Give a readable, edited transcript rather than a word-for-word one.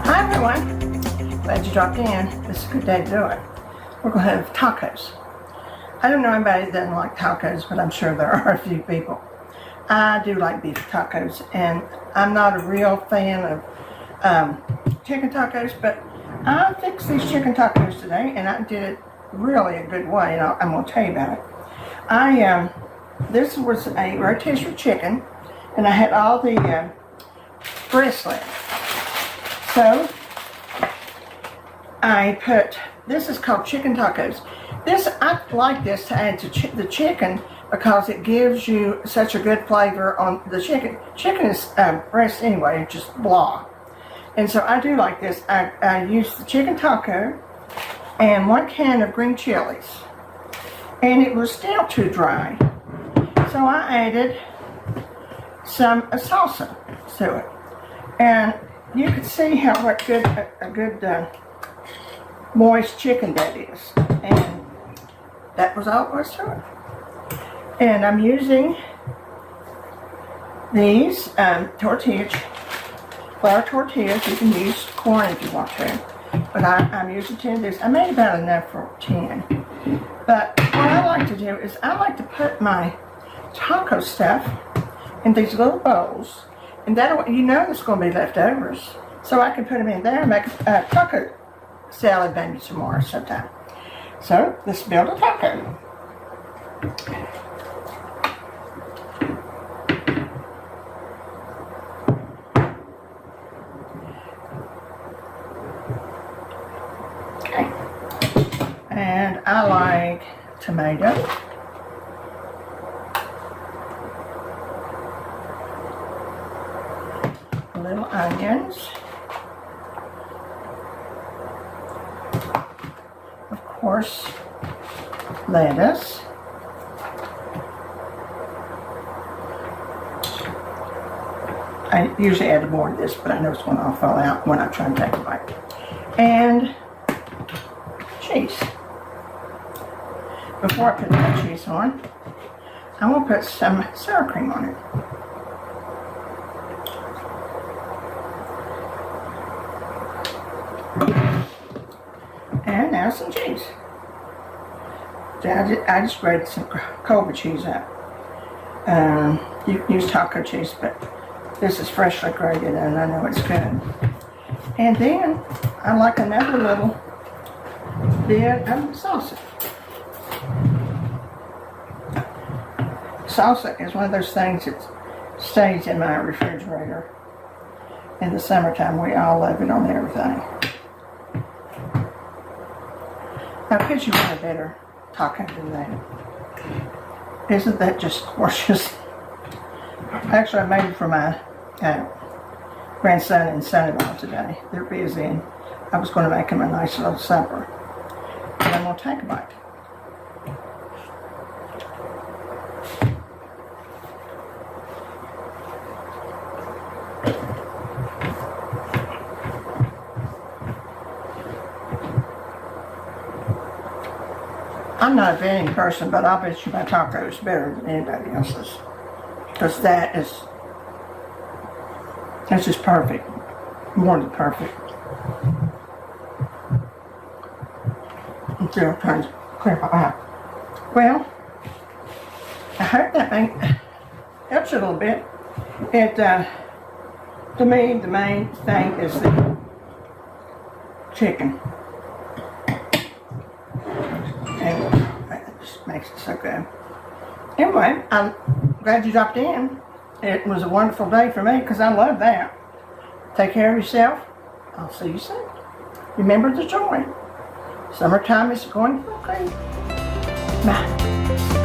Hi everyone, glad you dropped in. This is a good day to do it. We're going to have tacos. I don't know anybody that doesn't like tacos, but I'm sure there are a few people. I do like beef tacos, and I'm not a real fan of chicken tacos, but I fixed these chicken tacos today, and I did it really a good way, and I'm going to tell you about it. This was a rotisserie chicken, and I had all the brisket. So I put, this is called chicken tacos. I like this to add to the chicken because it gives you such a good flavor on the chicken. Chicken is breast anyway, just blah. And so I do like this. I used the chicken taco and 1 can of green chilies. And it was still too dry. So I added some salsa to it. And you can see how a good moist chicken that is. And that was all it was to it. And I'm using these tortillas, flour tortillas. You can use corn if you want to. But I'm using 10 of these. I made about enough for 10. But what I like to do is I like to put my taco stuff in these little bowls. And that, you know, there's going to be leftovers. So I can put them in there and make a taco salad maybe tomorrow sometime. So let's build a taco. Okay. And I like tomato. Little onions, of course, lettuce, I usually add more of this, but I know it's going to all fall out when I try and take a bite, and cheese. Before I put that cheese on, I want to put some sour cream on it. And now some cheese. I just grated some Cobra cheese up. You can use taco cheese, but this is freshly grated and I know it's good. And then I like another little bit of salsa. Salsa is one of those things that stays in my refrigerator. In the summertime, we all love it on everything. Now, could you want a better taco than that? Isn't that just gorgeous? Actually, I made it for my grandson and son-in-law today. They're busy, and I was going to make them a nice little supper. And I'm going to take a bite. I'm not a vetting person, but I'll bet you my taco is better than anybody else's. Because that's just perfect. More than perfect. Until I'm trying to clear my eye. Well, I hope that helps you a little bit. To me, the main thing is the chicken. And that just makes it so good. Anyway, I'm glad you dropped in. It was a wonderful day for me because I love that. Take care of yourself. I'll see you soon. Remember the joy. Summertime is going to be great. Bye.